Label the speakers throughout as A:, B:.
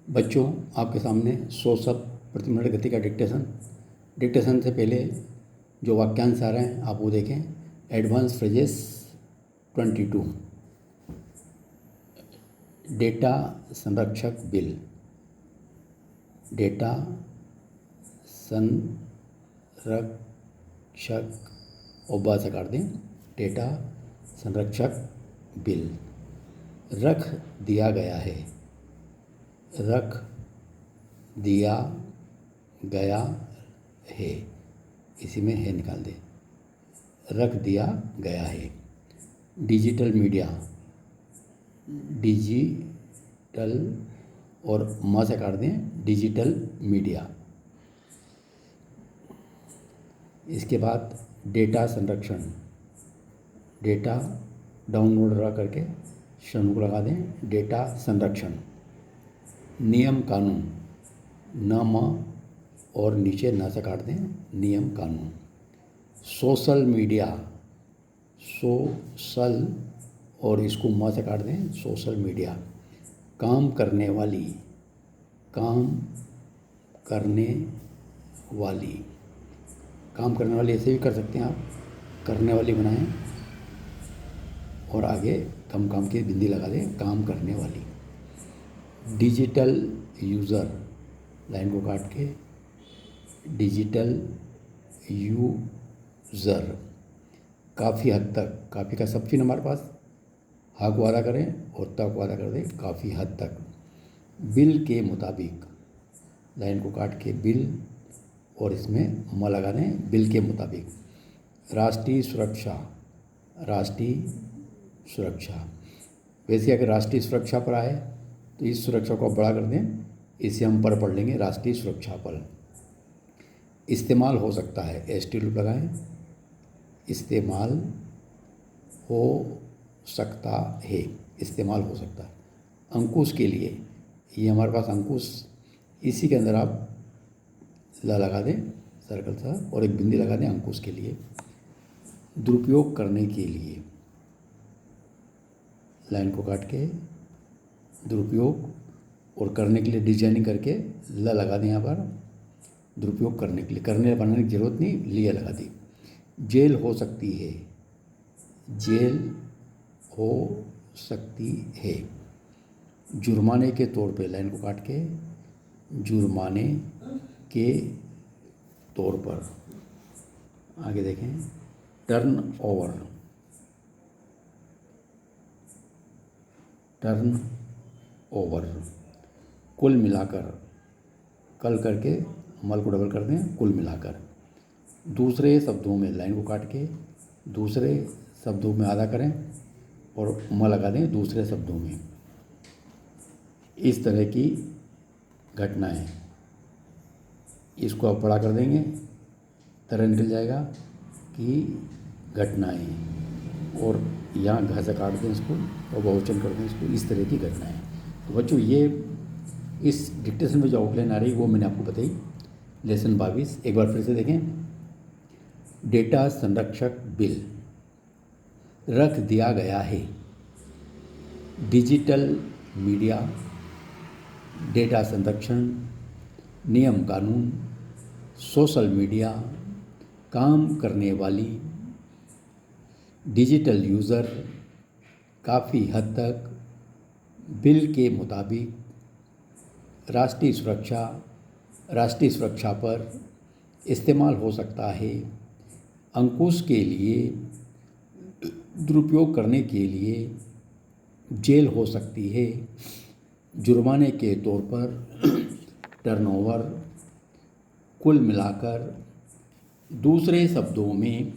A: बच्चों, आपके सामने 100 शब्द प्रति मिनट गति का डिक्टेशन से पहले जो वाक्यांश आ रहे हैं आप वो देखें। Advance phrases 22। डेटा संरक्षक बिल। डेटा संरक्षक ओबा से काट दें। डेटा संरक्षक बिल रख दिया गया है। रख दिया गया है, इसी में है निकाल दे। रख दिया गया है। Digital media. डिजिटल और म से काट दें। Digital media. इसके बाद डेटा संरक्षण। डेटा डाउनलोड रहा करके शनु को लगा दें। डेटा संरक्षण। नियम कानून। न म और नीचे न से काट दें। नियम कानून। Social media. सोशल और इसको म से काट दें। Social media. काम करने वाली। काम करने वाली। काम करने वाली ऐसे भी कर सकते हैं आप, करने वाली बनाएं और आगे कम काम की बिंदी लगा दें। काम करने वाली। डिजिटल यूज़र, लाइन को काट के डिजिटल यूज़र। काफ़ी हद तक, काफ़ी का सब चीज़ हमारे पास हा को आधा करें और ता को आधा कर दें। काफ़ी हद तक। बिल के मुताबिक, लाइन को काट के बिल और इसमें म लगा दें। बिल के मुताबिक। राष्ट्रीय सुरक्षा। राष्ट्रीय सुरक्षा। वैसे अगर राष्ट्रीय सुरक्षा पर आए तो इस सुरक्षा को आप बड़ा कर दें। इसे हम पर पढ़ लेंगे। राष्ट्रीय सुरक्षा पर। इस्तेमाल हो सकता है, एसटी लूप लगाएं। इस्तेमाल हो सकता है। इस्तेमाल हो सकता है। अंकुश के लिए, ये हमारे पास अंकुश, इसी के अंदर आप ला लगा दें सर्कल सा और एक बिंदी लगा दें अंकुश के लिए। दुरुपयोग करने के लिए, लाइन को काट के दुरुपयोग और करने के लिए डिजाइनिंग करके ला लगा दें यहाँ पर। दुरुपयोग करने के लिए, करने बनाने की जरूरत नहीं, लिए लगा दी। जेल हो सकती है। जेल हो सकती है। जुर्माने के तौर पे, लाइन को काट के जुर्माने के तौर पर। आगे देखें। Turn over. Turn over. कुल मिलाकर, कल करके मल को डबल कर दें। कुल मिलाकर। दूसरे शब्दों में, लाइन को काट के दूसरे शब्दों में आधा करें और म लगा दें दूसरे शब्दों में। इस तरह की घटनाएं, इसको आप बड़ा कर देंगे, तरह निकल जाएगा कि घटनाएं, और यहाँ घ से काट दें इसको और बहुवचन कर दें इसको। इस तरह की घटनाएं। तो बच्चों, ये इस डिक्टेशन में जो आउटलाइन आ रही है वो मैंने आपको बताई। लेसन 22 एक बार फिर से देखें। डेटा संरक्षक बिल रख दिया गया है। Digital media. डेटा संरक्षण। नियम कानून। Social media. काम करने वाली। Digital user. काफ़ी हद तक। बिल के मुताबिक। राष्ट्रीय सुरक्षा। राष्ट्रीय सुरक्षा पर। इस्तेमाल हो सकता है। अंकुश के लिए। दुरुपयोग करने के लिए। जेल हो सकती है। जुर्माने के तौर पर। टर्नओवर। कुल मिलाकर। दूसरे शब्दों में,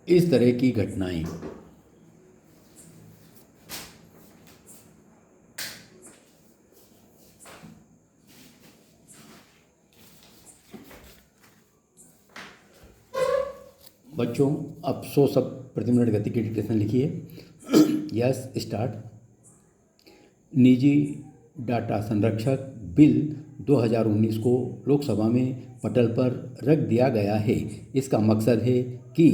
A: इस तरह की घटनाएं। बच्चों, अब 100 शब्द प्रति मिनट गति की डिक्टेशन लिखिए। Yes, start. निजी डाटा संरक्षक बिल 2019 को लोकसभा में पटल पर रख दिया गया है। इसका मकसद है कि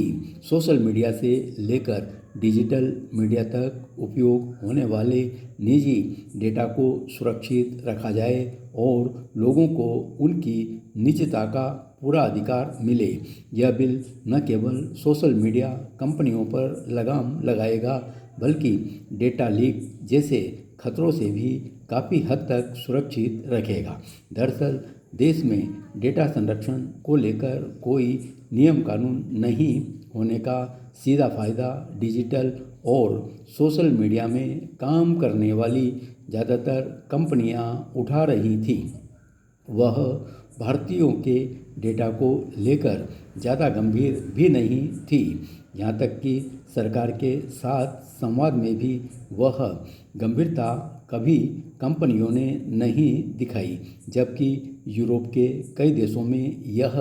A: सोशल मीडिया से लेकर डिजिटल मीडिया तक उपयोग होने वाले निजी डेटा को सुरक्षित रखा जाए और लोगों को उनकी निजता का पूरा अधिकार मिले। यह बिल न केवल सोशल मीडिया कंपनियों पर लगाम लगाएगा बल्कि डेटा लीक जैसे खतरों से भी काफ़ी हद तक सुरक्षित रखेगा। दरअसल देश में डेटा संरक्षण को लेकर कोई नियम कानून नहीं होने का सीधा फायदा डिजिटल और सोशल मीडिया में काम करने वाली ज़्यादातर कंपनियां उठा रही थीं। वह भारतीयों के डेटा को लेकर ज़्यादा गंभीर भी नहीं थी। यहाँ तक कि सरकार के साथ संवाद में भी वह गंभीरता कभी कंपनियों ने नहीं दिखाई, जबकि यूरोप के कई देशों में यह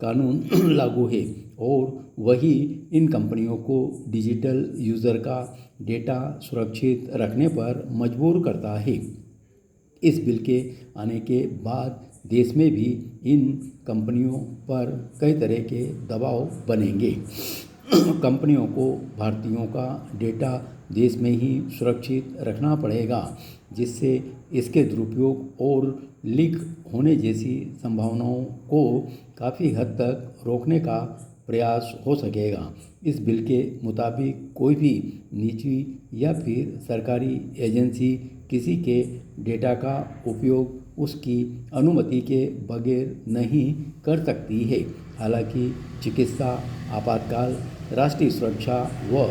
A: कानून लागू है और वही इन कंपनियों को डिजिटल यूज़र का डेटा सुरक्षित रखने पर मजबूर करता है। इस बिल के आने के बाद देश में भी इन कंपनियों पर कई तरह के दबाव बनेंगे। कंपनियों को भारतीयों का डेटा देश में ही सुरक्षित रखना पड़ेगा, जिससे इसके दुरुपयोग और लीक होने जैसी संभावनाओं को काफ़ी हद तक रोकने का प्रयास हो सकेगा। इस बिल के मुताबिक कोई भी निजी या फिर सरकारी एजेंसी किसी के डेटा का उपयोग उसकी अनुमति के बगैर नहीं कर सकती है। हालांकि चिकित्सा, आपातकाल, राष्ट्रीय सुरक्षा व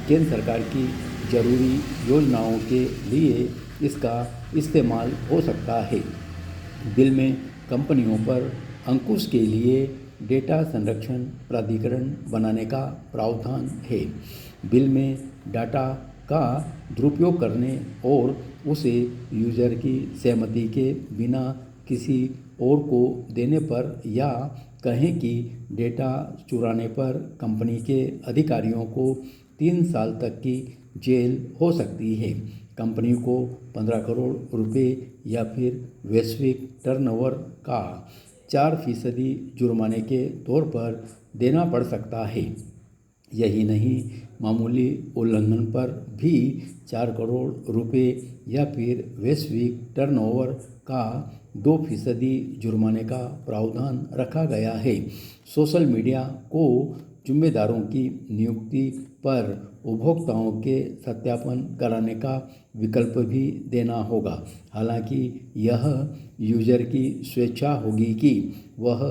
A: केंद्र सरकार की जरूरी योजनाओं के लिए इसका इस्तेमाल हो सकता है। बिल में कंपनियों पर अंकुश के लिए डेटा संरक्षण प्राधिकरण बनाने का प्रावधान है। बिल में डाटा का दुरुपयोग करने और उसे यूजर की सहमति के बिना किसी और को देने पर या कहें कि डेटा चुराने पर कंपनी के अधिकारियों को 3 साल तक की जेल हो सकती है। कंपनी को 15 करोड़ रुपए या फिर वैश्विक टर्नओवर का 4% जुर्माने के तौर पर देना पड़ सकता है। यही नहीं, मामूली उल्लंघन पर भी 4 करोड़ रुपए या फिर वैश्विक टर्नओवर का 2% जुर्माने का प्रावधान रखा गया है। सोशल मीडिया को जिम्मेदारों की नियुक्ति पर उपभोक्ताओं के सत्यापन कराने का विकल्प भी देना होगा। हालांकि यह यूजर की स्वेच्छा होगी कि वह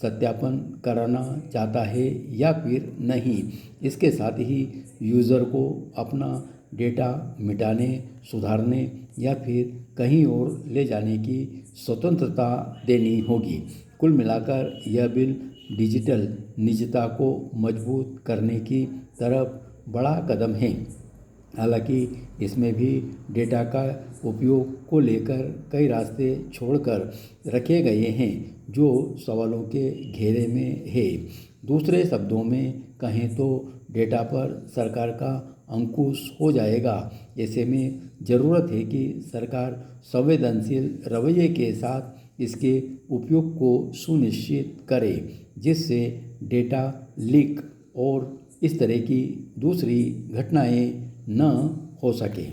A: सत्यापन कराना चाहता है या फिर नहीं। इसके साथ ही यूज़र को अपना डेटा मिटाने, सुधारने या फिर कहीं और ले जाने की स्वतंत्रता देनी होगी। कुल मिलाकर यह बिल डिजिटल निजता को मजबूत करने की तरफ बड़ा कदम है। हालांकि इसमें भी डेटा का उपयोग को लेकर कई रास्ते छोड़कर रखे गए हैं जो सवालों के घेरे में है। दूसरे शब्दों में कहें तो डेटा पर सरकार का अंकुश हो जाएगा। ऐसे में ज़रूरत है कि सरकार संवेदनशील रवैये के साथ इसके उपयोग को सुनिश्चित करे, जिससे डेटा लीक और इस तरह की दूसरी घटनाएं न हो सके।